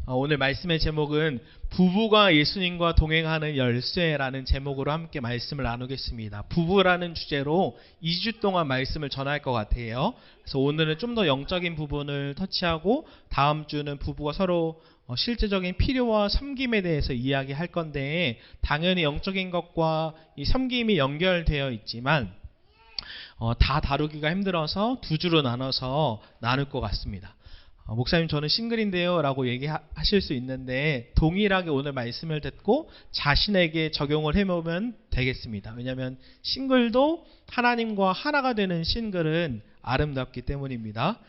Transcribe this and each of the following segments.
오늘 말씀의 제목은 부부가 예수님과 동행하는 열쇠라는 제목으로 함께 말씀을 나누겠습니다. 부부라는 주제로 2주 동안 말씀을 전할 것 같아요. 그래서 오늘은 좀 더 영적인 부분을 터치하고 다음 주는 부부가 서로 실제적인 필요와 섬김에 대해서 이야기할 건데, 당연히 영적인 것과 이 섬김이 연결되어 있지만 다 다루기가 힘들어서 2주로 나눠서 나눌 것 같습니다. 목사님 저는 싱글인데요 라고 얘기하실 수 있는데, 동일하게 오늘 말씀을 듣고 자신에게 적용을 해보면 되겠습니다. 왜냐하면 싱글도 하나님과 하나가 되는 싱글은 아름답기 때문입니다.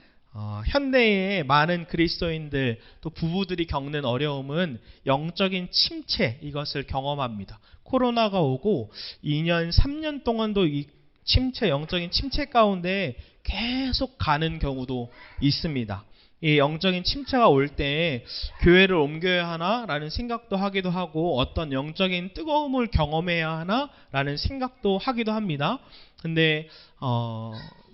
현대의 많은 그리스도인들 또 부부들이 겪는 어려움은 영적인 침체, 이것을 경험합니다. 코로나가 오고 2년 3년 동안도 이 침체, 영적인 침체 가운데 계속 가는 경우도 있습니다. 이 영적인 침체가 올 때 교회를 옮겨야 하나 라는 생각도 하기도 하고, 어떤 영적인 뜨거움을 경험해야 하나 라는 생각도 하기도 합니다. 근데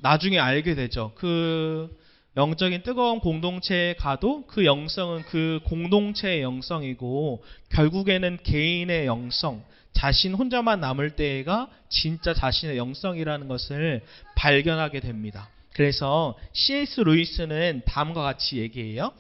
나중에 알게 되죠. 그 영적인 뜨거운 공동체에 가도 그 영성은 그 공동체의 영성이고, 결국에는 개인의 영성, 자신 혼자만 남을 때가 진짜 자신의 영성이라는 것을 발견하게 됩니다. 그래서 C.S. 루이스는 다음과 같이 얘기해요.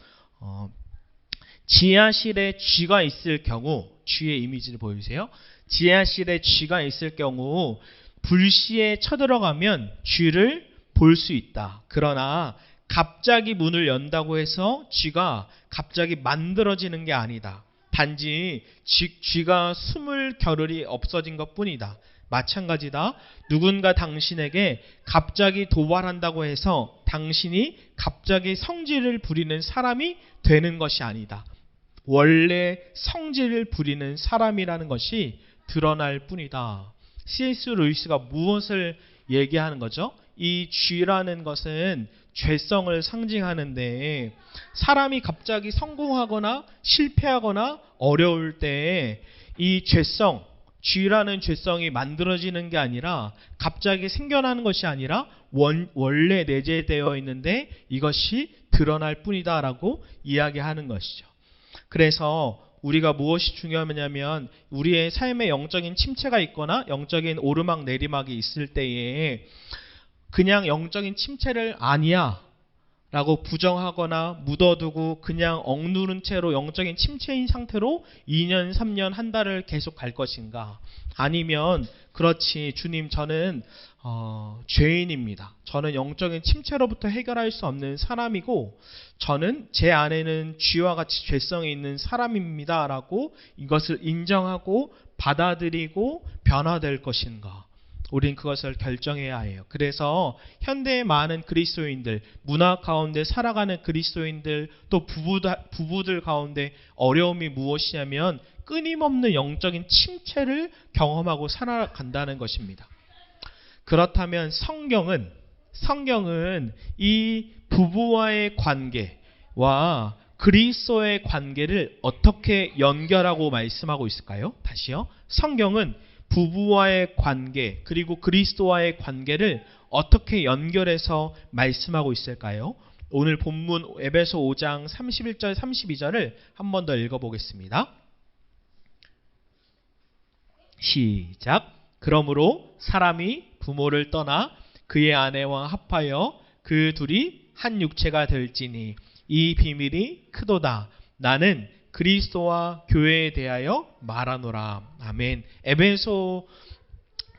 지하실에 쥐가 있을 경우, 쥐의 이미지를 보여주세요. 지하실에 쥐가 있을 경우 불시에 쳐들어가면 쥐를 볼 수 있다. 그러나 갑자기 문을 연다고 해서 쥐가 갑자기 만들어지는 게 아니다. 단지 쥐가 숨을 겨를이 없어진 것뿐이다. 마찬가지다. 누군가 당신에게 갑자기 도발한다고 해서 당신이 갑자기 성질을 부리는 사람이 되는 것이 아니다. 원래 성질을 부리는 사람이라는 것이 드러날 뿐이다. C.S. 루이스가 무엇을 얘기하는 거죠? 이 쥐라는 것은 죄성을 상징하는데, 사람이 갑자기 성공하거나 실패하거나 어려울 때 이 죄성, 쥐라는 죄성이 만들어지는 게 아니라, 갑자기 생겨나는 것이 아니라 원래 내재되어 있는데 이것이 드러날 뿐이다 라고 이야기하는 것이죠. 그래서 우리가 무엇이 중요하냐면, 우리의 삶에 영적인 침체가 있거나 영적인 오르막 내리막이 있을 때에 그냥 영적인 침체를 아니야 라고 부정하거나 묻어두고 그냥 억누른 채로 영적인 침체인 상태로 2년, 3년, 한 달을 계속 갈 것인가? 아니면 그렇지, 주님 저는 죄인입니다. 저는 영적인 침체로부터 해결할 수 없는 사람이고, 저는 제 안에는 쥐와 같이 죄성이 있는 사람입니다 라고 이것을 인정하고 받아들이고 변화될 것인가? 우린 그것을 결정해야 해요. 그래서 현대의 많은 그리스도인들, 문화 가운데 살아가는 그리스도인들, 또 부부들 가운데 어려움이 무엇이냐면 끊임없는 영적인 침체를 경험하고 살아간다는 것입니다. 그렇다면 성경은 이 부부와의 관계와 그리스도의 관계를 어떻게 연결하고 말씀하고 있을까요? 다시요. 성경은 부부와의 관계 그리고 그리스도와의 관계를 어떻게 연결해서 말씀하고 있을까요? 오늘 본문 에베소 5장 31절 32절을 한 번 더 읽어보겠습니다. 시작. 그러므로 사람이 부모를 떠나 그의 아내와 합하여 그 둘이 한 육체가 될지니 이 비밀이 크도다. 나는 그리스도와 교회에 대하여 말하노라. 아멘. 에베소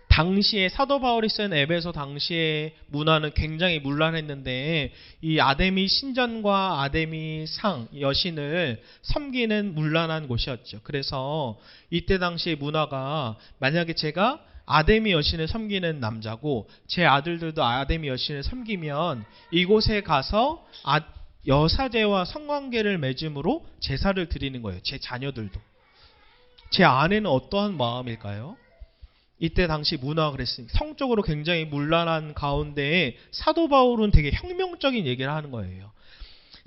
당시에 사도 바울이 쓴 에베소 당시의 문화는 굉장히 문란했는데, 이 아데미 신전과 아데미 상 여신을 섬기는 문란한 곳이었죠. 그래서 이때 당시의 문화가, 만약에 제가 아데미 여신을 섬기는 남자고 제 아들들도 아데미 여신을 섬기면 이곳에 가서 여사제와 성관계를 맺음으로 제사를 드리는 거예요. 제 자녀들도. 제 아내는 어떠한 마음일까요? 이때 당시 문화가 그랬으니까 성적으로 굉장히 문란한 가운데에 사도 바울은 되게 혁명적인 얘기를 하는 거예요.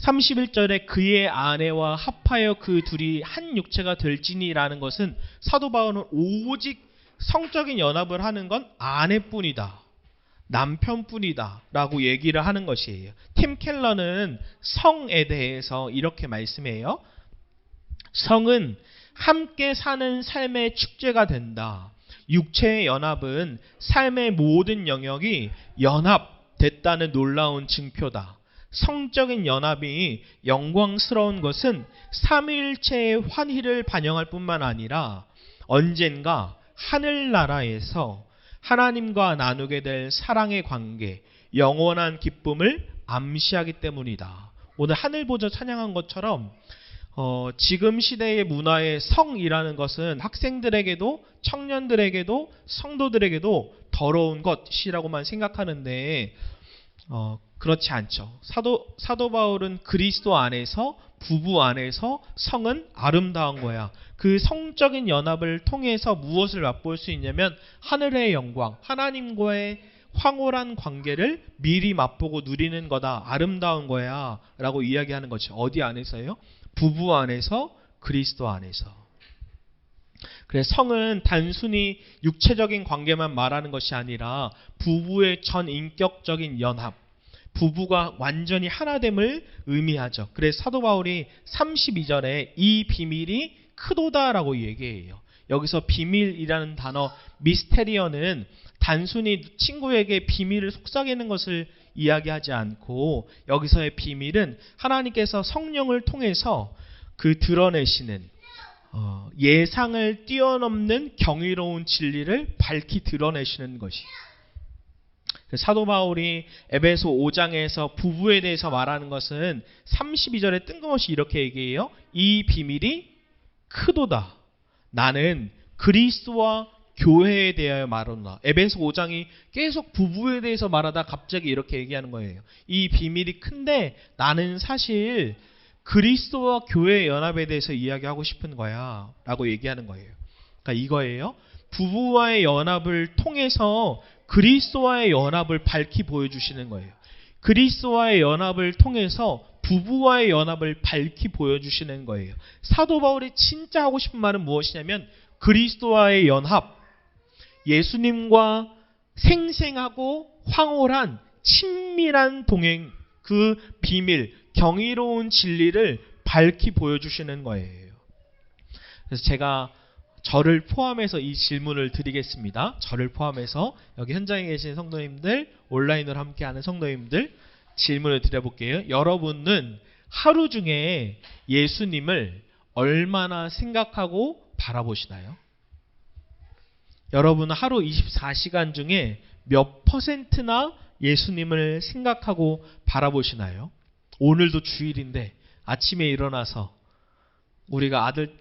31절에 그의 아내와 합하여 그 둘이 한 육체가 될지니라는 것은, 사도 바울은 오직 성적인 연합을 하는 건 아내뿐이다, 남편뿐이다 라고 얘기를 하는 것이에요. 팀 켈러는 성에 대해서 이렇게 말씀해요. 성은 함께 사는 삶의 축제가 된다. 육체의 연합은 삶의 모든 영역이 연합됐다는 놀라운 증표다. 성적인 연합이 영광스러운 것은 삼위일체의 환희를 반영할 뿐만 아니라 언젠가 하늘나라에서 하나님과 나누게 될 사랑의 관계, 영원한 기쁨을 암시하기 때문이다. 오늘 하늘보좌 찬양한 것처럼 지금 시대의 문화의 성이라는 것은 학생들에게도 청년들에게도 성도들에게도 더러운 것이라고만 생각하는데 그렇지 않죠. 사도 바울은 그리스도 안에서 부부 안에서 성은 아름다운 거야. 그 성적인 연합을 통해서 무엇을 맛볼 수 있냐면 하늘의 영광, 하나님과의 황홀한 관계를 미리 맛보고 누리는 거다. 아름다운 거야 라고 이야기하는 거죠. 어디 안에서요? 부부 안에서, 그리스도 안에서. 그래서 성은 단순히 육체적인 관계만 말하는 것이 아니라 부부의 전인격적인 연합, 부부가 완전히 하나됨을 의미하죠. 그래서 사도 바울이 32절에 이 비밀이 크도다라고 얘기해요. 여기서 비밀이라는 단어 미스테리어는 단순히 친구에게 비밀을 속삭이는 것을 이야기하지 않고 여기서의 비밀은 하나님께서 성령을 통해서 그 드러내시는 예상을 뛰어넘는 경이로운 진리를 밝히 드러내시는 것이. 사도 바울이 에베소 5장에서 부부에 대해서 말하는 것은 32절에 뜬금없이 이렇게 얘기해요. 이 비밀이 크도다. 나는 그리스도와 교회에 대하여 말하노라. 에베소 5장이 계속 부부에 대해서 말하다 갑자기 이렇게 얘기하는 거예요. 이 비밀이 큰데 나는 사실 그리스도와 교회의 연합에 대해서 이야기하고 싶은 거야 라고 얘기하는 거예요. 그러니까 이거예요. 부부와의 연합을 통해서 그리스도와의 연합을 밝히 보여주시는 거예요. 그리스도와의 연합을 통해서 부부와의 연합을 밝히 보여주시는 거예요. 사도 바울이 진짜 하고 싶은 말은 무엇이냐면 그리스도와의 연합, 예수님과 생생하고 황홀한 친밀한 동행, 그 비밀, 경이로운 진리를 밝히 보여주시는 거예요. 그래서 제가 저를 포함해서 이 질문을 드리겠습니다. 저를 포함해서 여기 현장에 계신 성도님들, 온라인으로 함께하는 성도님들 질문을 드려볼게요. 여러분은 하루 중에 예수님을 얼마나 생각하고 바라보시나요? 여러분은 하루 24시간 중에 몇 %나 예수님을 생각하고 바라보시나요? 오늘도 주일인데 아침에 일어나서 우리가 아들,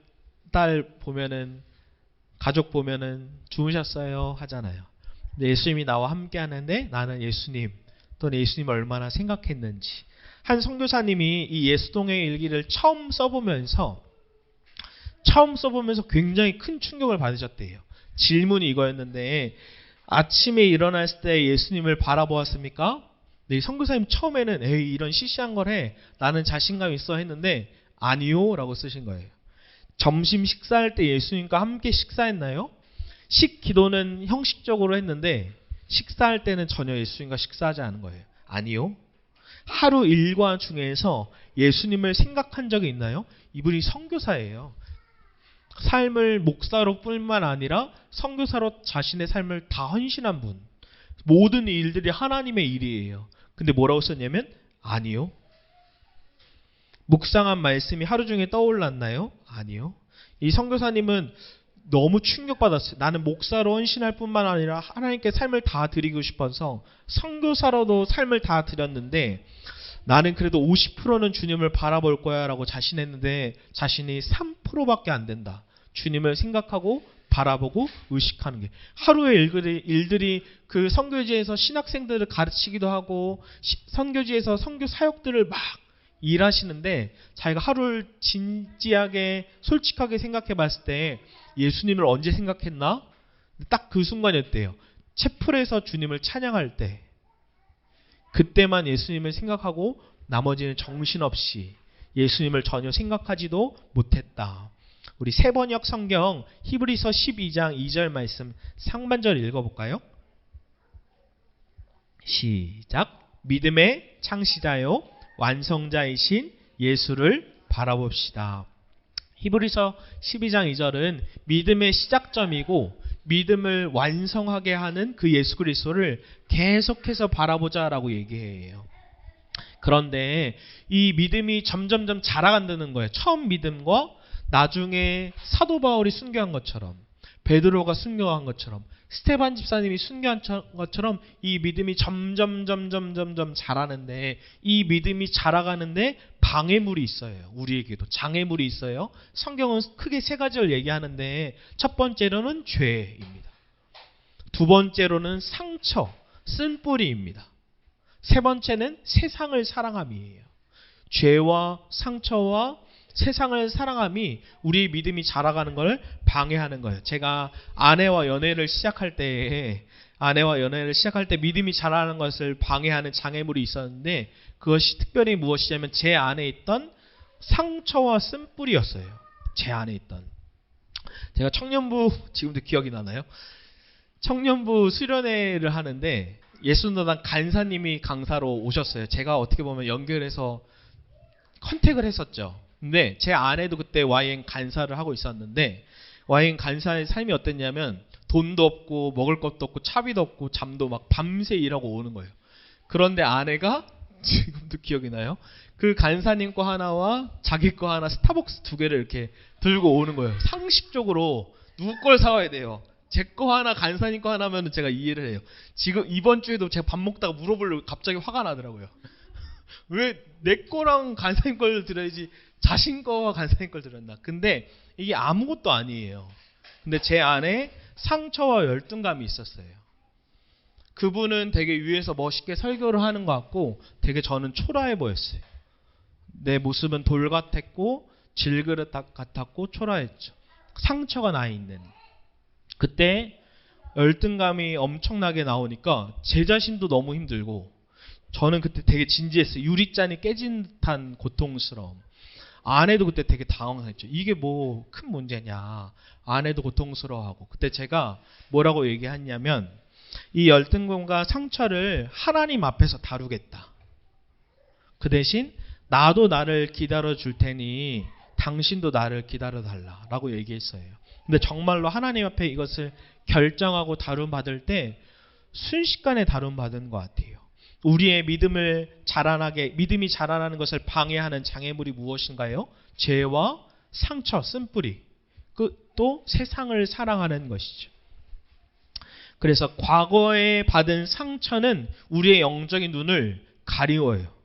딸 보면은 가족 보면은 주무셨어요 하잖아요. 근데 예수님이 나와 함께 하는데 나는 예수님 또는 예수님을 얼마나 생각했는지. 한 선교사님이 이 예수동의 일기를 처음 써보면서 굉장히 큰 충격을 받으셨대요. 질문이 이거였는데 아침에 일어났을 때 예수님을 바라보았습니까? 네, 선교사님 처음에는 에이 이런 시시한 걸 해. 나는 자신감 있어 했는데 아니요 라고 쓰신 거예요. 점심 식사할 때 예수님과 함께 식사했나요? 식기도는 형식적으로 했는데 식사할 때는 전혀 예수님과 식사하지 않은 거예요. 아니요. 하루 일과 중에서 예수님을 생각한 적이 있나요? 이분이 선교사예요. 삶을 목사로 뿐만 아니라 선교사로 자신의 삶을 다 헌신한 분. 모든 일들이 하나님의 일이에요. 근데 뭐라고 썼냐면 아니요. 묵상한 말씀이 하루 중에 떠올랐나요? 아니요. 이 선교사님은 너무 충격받았어요. 나는 목사로 헌신할 뿐만 아니라 하나님께 삶을 다 드리고 싶어서 선교사로도 삶을 다 드렸는데 나는 그래도 50%는 주님을 바라볼 거야 라고 자신했는데 자신이 3%밖에 안 된다. 주님을 생각하고 바라보고 의식하는 게. 하루의 일들이 그 선교지에서 신학생들을 가르치기도 하고 선교지에서 선교 사역들을 막 일하시는데 자기가 하루를 진지하게 솔직하게 생각해 봤을 때 예수님을 언제 생각했나? 딱 그 순간이었대요. 채플에서 주님을 찬양할 때 그때만 예수님을 생각하고 나머지는 정신없이 예수님을 전혀 생각하지도 못했다. 우리 세번역 성경 히브리서 12장 2절 말씀 상반절 읽어볼까요? 시작. 믿음의 창시자요 완성자이신 예수를 바라봅시다. 히브리서 12장 2절은 믿음의 시작점이고 믿음을 완성하게 하는 그 예수 그리스도를 계속해서 바라보자라고 얘기해요. 그런데 이 믿음이 점점점 자라간다는 거예요. 처음 믿음과 나중에 사도 바울이 순교한 것처럼, 베드로가 순교한 것처럼, 스테반 집사님이 순교한 것처럼 이 믿음이 점점 자라는데, 이 믿음이 자라가는데 방해물이 있어요. 우리에게도 장애물이 있어요. 성경은 크게 세 가지를 얘기하는데, 첫 번째로는 죄입니다. 두 번째로는 상처, 쓴뿌리입니다. 세 번째는 세상을 사랑함이에요. 죄와 상처와 세상을 사랑함이 우리의 믿음이 자라가는 걸 방해하는 거예요. 제가 아내와 연애를 시작할 때 믿음이 자라는 것을 방해하는 장애물이 있었는데, 그것이 특별히 무엇이냐면 제 안에 있던 상처와 쓴뿌리였어요. 제 안에 있던. 제가 청년부, 지금도 기억이 나나요? 청년부 수련회를 하는데 예수노당 간사님이 강사로 오셨어요. 제가 어떻게 보면 연결해서 컨택을 했었죠. 근데 제 아내도 그때 YN 간사를 하고 있었는데, YN 간사의 삶이 어땠냐면 돈도 없고 먹을 것도 없고 차비도 없고 잠도 막 밤새 일하고 오는 거예요. 그런데 아내가 지금도 기억이 나요. 그 간사님 거 하나와 자기 거 하나, 스타벅스 2개를 이렇게 들고 오는 거예요. 상식적으로 누구 걸 사와야 돼요. 제 거 하나, 간사님 거 하나면 제가 이해를 해요. 지금 이번 주에도 제가 밥 먹다가 물어보려고 갑자기 화가 나더라고요. 왜 내 거랑 간사님 걸 들어야지 자신 거와 간사님 걸 들었나. 근데 이게 아무것도 아니에요. 근데 제 안에 상처와 열등감이 있었어요. 그분은 되게 위에서 멋있게 설교를 하는 것 같고 되게 저는 초라해 보였어요. 내 모습은 돌 같았고 질그릇 같았고 초라했죠. 상처가 나 있는. 그때 열등감이 엄청나게 나오니까 제 자신도 너무 힘들고, 저는 그때 되게 진지했어요. 유리잔이 깨진 듯한 고통스러움. 아내도 그때 되게 당황했죠. 이게 뭐 큰 문제냐. 아내도 고통스러워하고. 그때 제가 뭐라고 얘기했냐면, 이 열등감과 상처를 하나님 앞에서 다루겠다. 그 대신 나도 나를 기다려 줄 테니 당신도 나를 기다려 달라라고 얘기했어요. 근데 정말로 하나님 앞에 이것을 결정하고 다룸받을 때 순식간에 다룸받은 것 같아요. 우리의 믿음이 자라나는 것을 방해하는 장애물이 무엇인가요? 죄와 상처, 쓴뿌리. 또 세상을 사랑하는 것이죠. 그래서 과거에 받은 상처는 우리의 영적인 눈을 가리워요.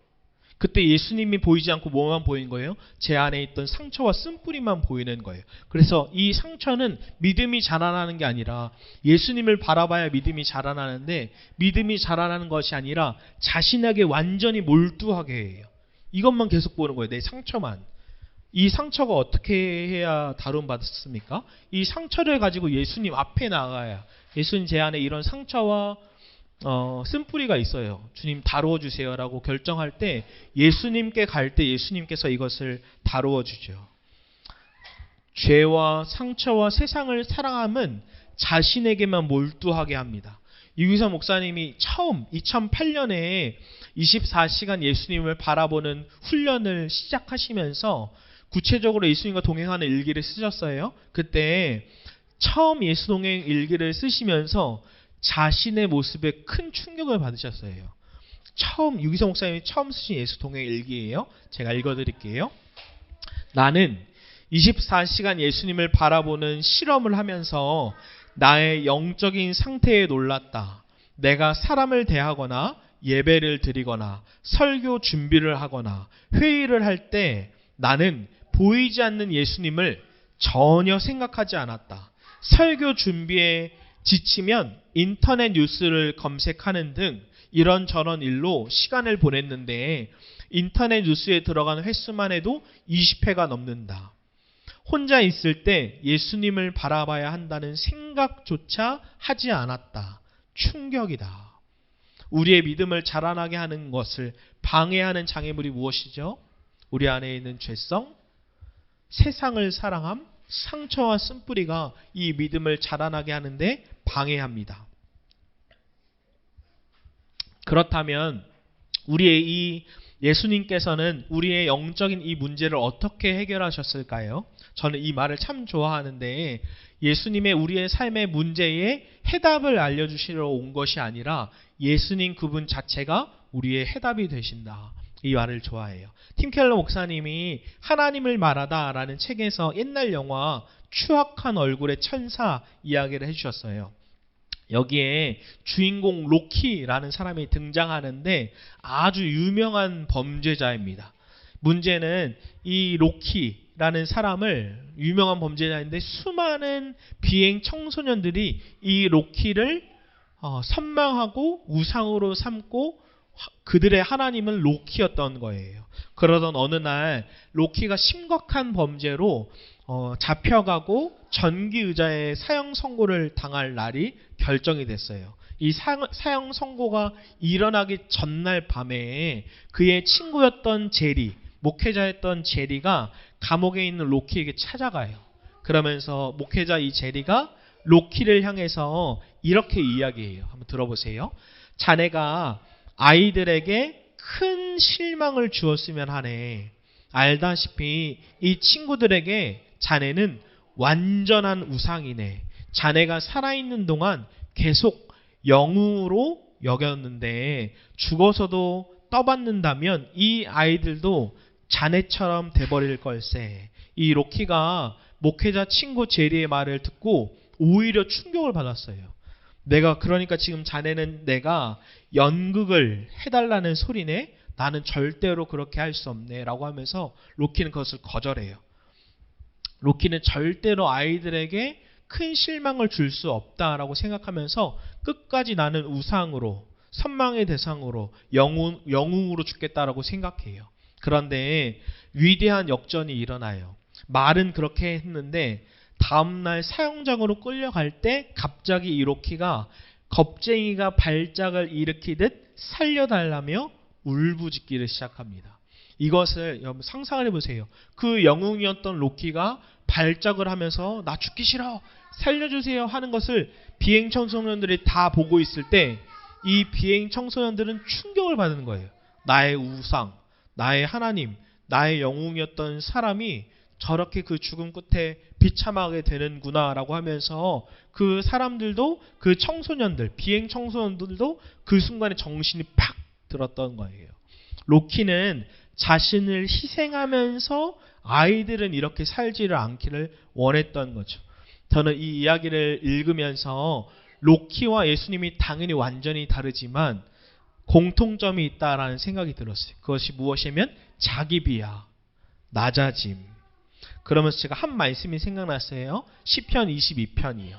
그때 예수님이 보이지 않고 뭐만 보이는 거예요? 제 안에 있던 상처와 쓴뿌리만 보이는 거예요. 그래서 이 상처는 믿음이 자라나는 게 아니라, 예수님을 바라봐야 믿음이 자라나는데, 믿음이 자라나는 것이 아니라 자신에게 완전히 몰두하게 해요. 이것만 계속 보는 거예요. 내 상처만. 이 상처가 어떻게 해야 다룬받았습니까? 이 상처를 가지고 예수님 앞에 나가야, 예수님 제 안에 이런 상처와 쓴뿌리가 있어요. 주님 다루어 주세요라고 결정할 때, 예수님께 갈 때 예수님께서 이것을 다루어 주죠. 죄와 상처와 세상을 사랑함은 자신에게만 몰두하게 합니다. 유기선 목사님이 처음 2008년에 24시간 예수님을 바라보는 훈련을 시작하시면서 구체적으로 예수님과 동행하는 일기를 쓰셨어요. 그때 처음 예수 동행 일기를 쓰시면서 자신의 모습에 큰 충격을 받으셨어요. 유기성 목사님이 처음 쓰신 예수 동행 일기예요. 제가 읽어드릴게요. 나는 24시간 예수님을 바라보는 실험을 하면서 나의 영적인 상태에 놀랐다. 내가 사람을 대하거나 예배를 드리거나 설교 준비를 하거나 회의를 할 때 나는 보이지 않는 예수님을 전혀 생각하지 않았다. 설교 준비에 지치면 인터넷 뉴스를 검색하는 등 이런저런 일로 시간을 보냈는데, 인터넷 뉴스에 들어가는 횟수만 해도 20회가 넘는다. 혼자 있을 때 예수님을 바라봐야 한다는 생각조차 하지 않았다. 충격이다. 우리의 믿음을 자라나게 하는 것을 방해하는 장애물이 무엇이죠? 우리 안에 있는 죄성, 세상을 사랑함, 상처와 쓴뿌리가 이 믿음을 자라나게 하는데 방해합니다. 그렇다면 우리의 이 예수님께서는 우리의 영적인 이 문제를 어떻게 해결하셨을까요? 저는 이 말을 참 좋아하는데 예수님의 우리의 삶의 문제에 해답을 알려주시러 온 것이 아니라 예수님 그분 자체가 우리의 해답이 되신다. 이 말을 좋아해요. 팀 켈러 목사님이 하나님을 말하다 라는 책에서 옛날 영화 추악한 얼굴의 천사 이야기를 해주셨어요. 여기에 주인공 로키라는 사람이 등장하는데 아주 유명한 범죄자입니다. 문제는 이 로키라는 사람을 유명한 범죄자인데 수많은 비행 청소년들이 이 로키를 선망하고 우상으로 삼고 그들의 하나님은 로키였던 거예요. 그러던 어느 날 로키가 심각한 범죄로 잡혀가고 전기의자의 사형 선고를 당할 날이 결정이 됐어요. 이 사형 선고가 일어나기 전날 밤에 그의 친구였던 제리, 목회자였던 제리가 감옥에 있는 로키에게 찾아가요. 그러면서 목회자 이 제리가 로키를 향해서 이렇게 이야기해요. 한번 들어보세요. 자네가 아이들에게 큰 실망을 주었으면 하네. 알다시피 이 친구들에게 자네는 완전한 우상이네. 자네가 살아있는 동안 계속 영웅으로 여겼는데 죽어서도 떠받는다면 이 아이들도 자네처럼 돼버릴 걸세. 이 로키가 목회자 친구 제리의 말을 듣고 오히려 충격을 받았어요. 그러니까 지금 자네는 내가 연극을 해달라는 소리네? 나는 절대로 그렇게 할 수 없네 라고 하면서 로키는 그것을 거절해요. 로키는 절대로 아이들에게 큰 실망을 줄 수 없다라고 생각하면서 끝까지 나는 우상으로, 선망의 대상으로, 영웅으로 죽겠다라고 생각해요. 그런데 위대한 역전이 일어나요. 말은 그렇게 했는데 다음날 사형장으로 끌려갈 때 갑자기 이 로키가 겁쟁이가 발작을 일으키듯 살려달라며 울부짖기를 시작합니다. 이것을 여러분 상상을 해보세요. 그 영웅이었던 로키가 발작을 하면서 나 죽기 싫어 살려주세요 하는 것을 비행 청소년들이 다 보고 있을 때 이 비행 청소년들은 충격을 받는 거예요. 나의 우상, 나의 하나님, 나의 영웅이었던 사람이 저렇게 그 죽음 끝에 비참하게 되는구나 라고 하면서 그 사람들도 그 청소년들, 비행 청소년들도 그 순간에 정신이 팍 들었던 거예요. 로키는 자신을 희생하면서 아이들은 이렇게 살지를 않기를 원했던 거죠. 저는 이 이야기를 읽으면서 로키와 예수님이 당연히 완전히 다르지만 공통점이 있다라는 생각이 들었어요. 그것이 무엇이냐면 자기 비하, 낮아짐. 그러면서 제가 한 말씀이 생각났어요. 시편 22편이요.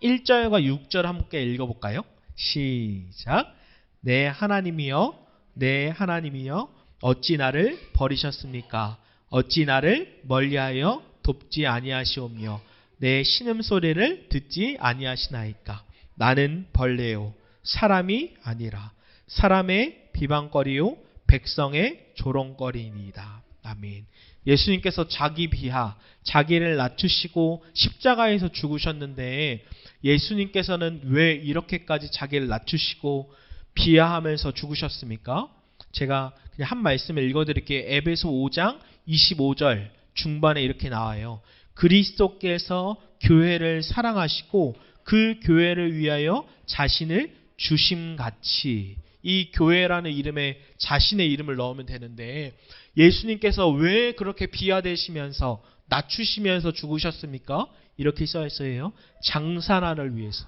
1절과 6절 함께 읽어볼까요? 시작. 내 하나님이여, 내 하나님이여, 어찌 나를 버리셨습니까? 어찌 나를 멀리하여 돕지 아니하시오며 내 신음소리를 듣지 아니하시나이까? 나는 벌레요 사람이 아니라 사람의 비방거리요 백성의 조롱거리이니이다. 아멘. 예수님께서 자기 비하, 자기를 낮추시고 십자가에서 죽으셨는데 예수님께서는 왜 이렇게까지 자기를 낮추시고 비하하면서 죽으셨습니까? 제가 그냥 한 말씀을 읽어드릴게요. 에베소 5장 25절 중반에 이렇게 나와요. 그리스도께서 교회를 사랑하시고 그 교회를 위하여 자신을 주심같이, 이 교회라는 이름에 자신의 이름을 넣으면 되는데 예수님께서 왜 그렇게 비하되시면서 낮추시면서 죽으셨습니까? 이렇게 써 있어요. 장사나를 위해서.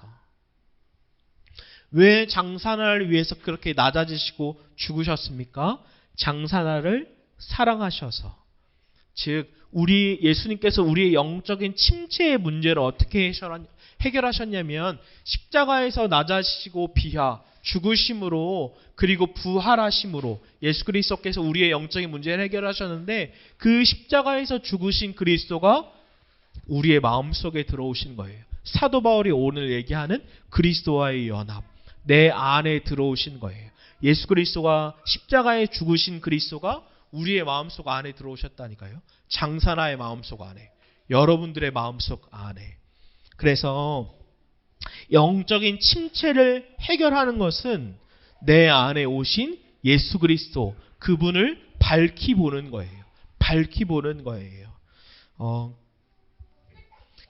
왜 장사나를 위해서 그렇게 낮아지시고 죽으셨습니까? 장사나를 사랑하셔서. 즉 예수님께서 우리의 영적인 침체의 문제를 어떻게 해결하셨냐면 십자가에서 낮아지시고 비하, 죽으심으로 그리고 부활하심으로 예수 그리스도께서 우리의 영적인 문제를 해결하셨는데 그 십자가에서 죽으신 그리스도가 우리의 마음속에 들어오신 거예요. 사도 바울이 오늘 얘기하는 그리스도와의 연합, 내 안에 들어오신 거예요. 예수 그리스도가 십자가에 죽으신 그리스도가 우리의 마음속 안에 들어오셨다니까요. 장사나의 마음속 안에, 여러분들의 마음속 안에. 그래서 영적인 침체를 해결하는 것은 내 안에 오신 예수 그리스도, 그분을 밝히 보는 거예요. 밝히 보는 거예요.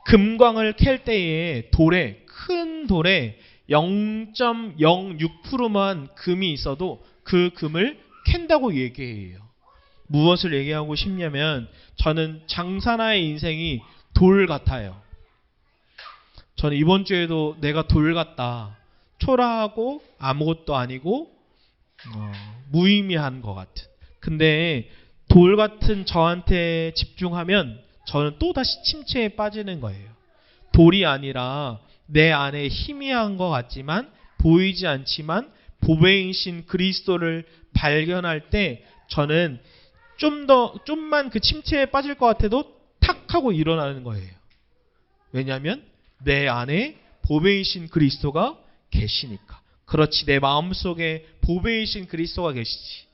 금광을 캘 때에 큰 돌에 0.06%만 금이 있어도 그 금을 캔다고 얘기해요. 무엇을 얘기하고 싶냐면 저는 장사나의 인생이 돌 같아요. 저는 이번 주에도 내가 돌 같다. 초라하고 아무것도 아니고 무의미한 것 같은. 근데 돌 같은 저한테 집중하면 저는 또다시 침체에 빠지는 거예요. 돌이 아니라 내 안에 희미한 것 같지만 보이지 않지만 보배이신 그리스도를 발견할 때 저는 좀만 그 침체에 빠질 것 같아도 탁 하고 일어나는 거예요. 왜냐하면 내 안에 보배이신 그리스도가 계시니까. 그렇지, 내 마음속에 보배이신 그리스도가 계시지.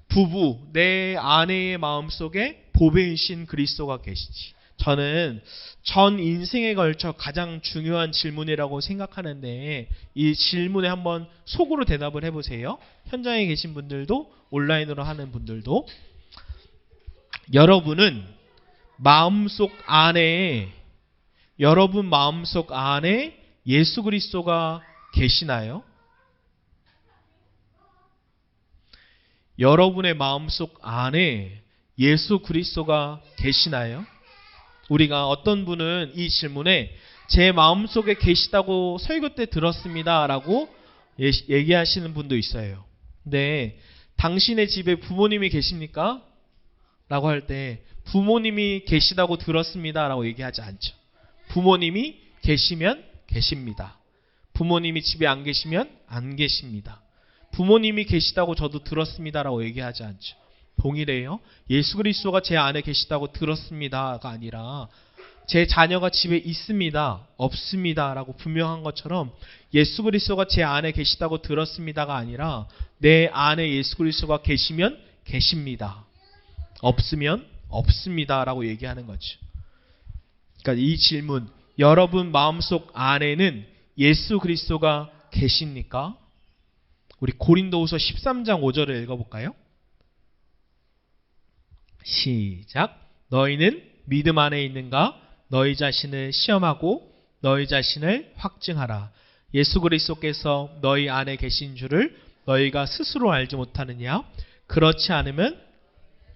부부, 내 아내의 마음속에 보배이신 그리스도가 계시지. 저는 전 인생에 걸쳐 가장 중요한 질문이라고 생각하는데 이 질문에 한번 속으로 대답을 해보세요. 현장에 계신 분들도 온라인으로 하는 분들도. 여러분 마음속 안에 예수 그리스도가 계시나요? 여러분의 마음속 안에 예수 그리스도가 계시나요? 우리가 어떤 분은 이 질문에 제 마음속에 계시다고 설교 때 들었습니다 라고 얘기하시는 분도 있어요. 근데 당신의 집에 부모님이 계십니까? 라고 할 때 부모님이 계시다고 들었습니다 라고 얘기하지 않죠. 부모님이 계시면 계십니다. 부모님이 집에 안 계시면 안 계십니다. 부모님이 계시다고 저도 들었습니다 라고 얘기하지 않죠. 동일해요. 예수 그리스도가 제 안에 계시다고 들었습니다가 아니라 제 자녀가 집에 있습니다, 없습니다 라고 분명한 것처럼 예수 그리스도가 제 안에 계시다고 들었습니다가 아니라 내 안에 예수 그리스도가 계시면 계십니다, 없으면 없습니다 라고 얘기하는 거죠. 그러니까 이 질문, 여러분 마음속 안에는 예수 그리스도가 계십니까? 우리 고린도후서 13장 5절을 읽어볼까요? 시작. 너희는 믿음 안에 있는가? 너희 자신을 시험하고 너희 자신을 확증하라. 예수 그리스도께서 너희 안에 계신 줄을 너희가 스스로 알지 못하느냐? 그렇지 않으면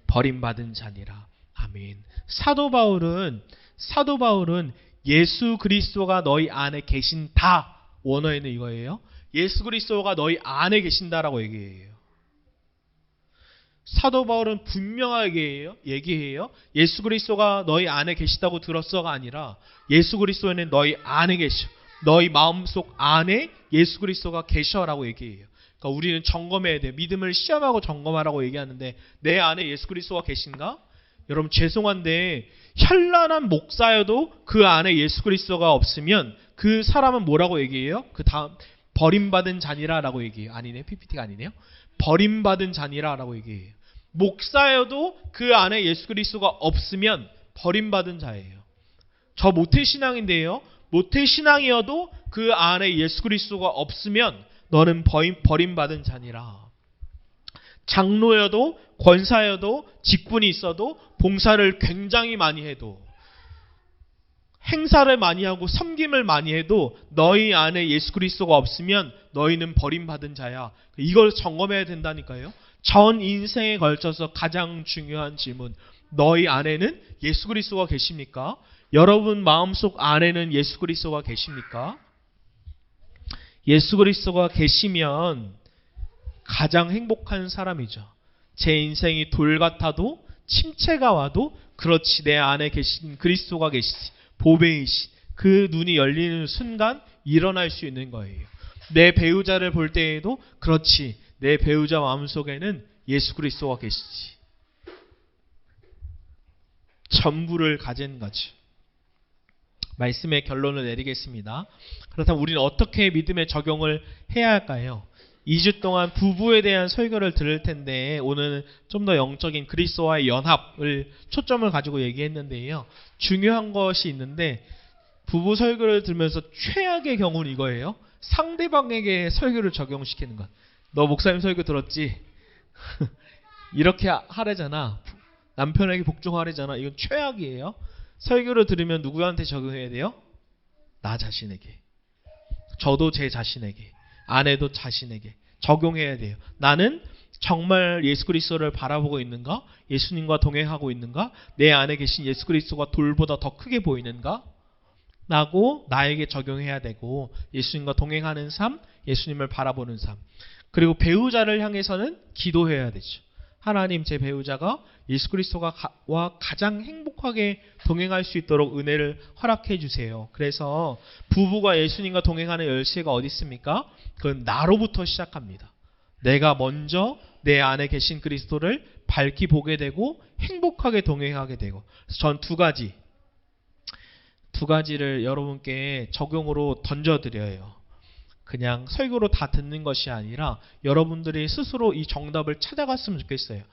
버림받은 자니라. 아멘. 사도 바울은 예수 그리스도가 너희 안에 계신다. 원어에는 이거예요. 예수 그리스도가 너희 안에 계신다라고 얘기해요. 사도 바울은 분명하게 얘기해요. 예수 그리스도가 너희 안에 계시다고 들었어가 아니라 예수 그리스도는 너희 안에 계셔. 너희 마음속 안에 예수 그리스도가 계셔라고 얘기해요. 그러니까 우리는 점검해야 돼. 믿음을 시험하고 점검하라고 얘기하는데 내 안에 예수 그리스도가 계신가? 여러분 죄송한데 현란한 목사여도 그 안에 예수 그리스도가 없으면 그 사람은 뭐라고 얘기해요? 그 다음 버림받은 자니라라고 얘기해요. 아니네, PPT가 아니네요. 버림받은 자니라라고 얘기해요. 목사여도 그 안에 예수 그리스도가 없으면 버림받은 자예요. 저 모태신앙인데요. 모태신앙이어도 그 안에 예수 그리스도가 없으면 너는 버림받은 자니라. 장로여도 권사여도 직분이 있어도 봉사를 굉장히 많이 해도 행사를 많이 하고 섬김을 많이 해도 너희 안에 예수 그리스도가 없으면 너희는 버림받은 자야. 이걸 점검해야 된다니까요. 전 인생에 걸쳐서 가장 중요한 질문. 너희 안에는 예수 그리스도가 계십니까? 여러분 마음속 안에는 예수 그리스도가 계십니까? 예수 그리스도가 계시면 가장 행복한 사람이죠. 제 인생이 돌 같아도 침체가 와도 그렇지, 내 안에 계신 그리스도가 계시지, 보배이신 그 눈이 열리는 순간 일어날 수 있는 거예요. 내 배우자를 볼 때에도 그렇지, 내 배우자 마음속에는 예수 그리스도가 계시지. 전부를 가진 거죠. 말씀의 결론을 내리겠습니다. 그렇다면 우리는 어떻게 믿음의 적용을 해야 할까요? 2주 동안 부부에 대한 설교를 들을 텐데 오늘은 좀 더 영적인 그리스도와의 연합을 초점을 가지고 얘기했는데요. 중요한 것이 있는데 부부 설교를 들으면서 최악의 경우는 이거예요. 상대방에게 설교를 적용시키는 것. 너 목사님 설교 들었지? 이렇게 하래잖아. 남편에게 복종하래잖아. 이건 최악이에요. 설교를 들으면 누구한테 적용해야 돼요? 나 자신에게. 저도 제 자신에게. 아내도 자신에게 적용해야 돼요. 나는 정말 예수 그리스도를 바라보고 있는가? 예수님과 동행하고 있는가? 내 안에 계신 예수 그리스도가 돌보다 더 크게 보이는가? 라고 나에게 적용해야 되고, 예수님과 동행하는 삶, 예수님을 바라보는 삶. 그리고 배우자를 향해서는 기도해야 되죠. 하나님, 제 배우자가 예수 그리스도와 가장 행복하게 동행할 수 있도록 은혜를 허락해 주세요. 그래서 부부가 예수님과 동행하는 열쇠가 어디 있습니까? 그건 나로부터 시작합니다. 내가 먼저 내 안에 계신 그리스도를 밝히 보게 되고 행복하게 동행하게 되고. 전 두 가지를 여러분께 적용으로 던져드려요. 그냥 설교로 다 듣는 것이 아니라 여러분들이 스스로 이 정답을 찾아갔으면 좋겠어요.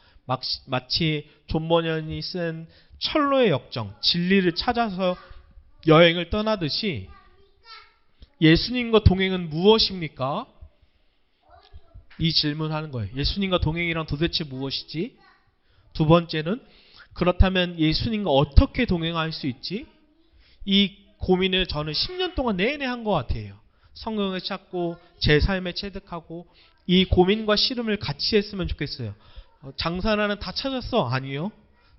마치 존 버년이 쓴 철로의 역정, 진리를 찾아서 여행을 떠나듯이 예수님과 동행은 무엇입니까? 이 질문하는 거예요. 예수님과 동행이란 도대체 무엇이지? 두 번째는 그렇다면 예수님과 어떻게 동행할 수 있지? 이 고민을 저는 10년 동안 내내 한 것 같아요. 성경을 찾고 제 삶에 체득하고 이 고민과 씨름을 같이 했으면 좋겠어요. 장사나는 다 찾았어? 아니요.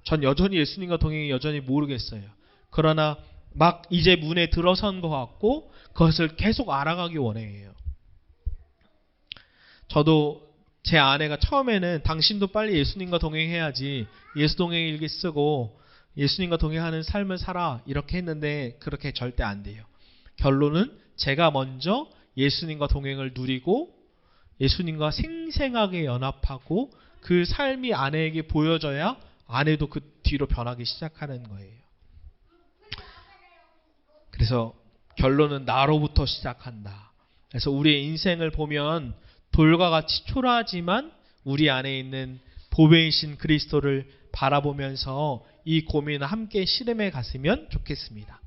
전 여전히 예수님과 동행이 여전히 모르겠어요. 그러나 막 이제 문에 들어선 것 같고 그것을 계속 알아가기 원해요. 저도 제 아내가 처음에는 당신도 빨리 예수님과 동행해야지, 예수 동행 일기 쓰고 예수님과 동행하는 삶을 살아, 이렇게 했는데 그렇게 절대 안 돼요. 결론은 제가 먼저 예수님과 동행을 누리고 예수님과 생생하게 연합하고 그 삶이 아내에게 보여져야 아내도 그 뒤로 변하기 시작하는 거예요. 그래서 결론은 나로부터 시작한다. 그래서 우리의 인생을 보면 돌과 같이 초라하지만 우리 안에 있는 보배이신 그리스도를 바라보면서 이 고민을 함께 씨름해 갔으면 좋겠습니다.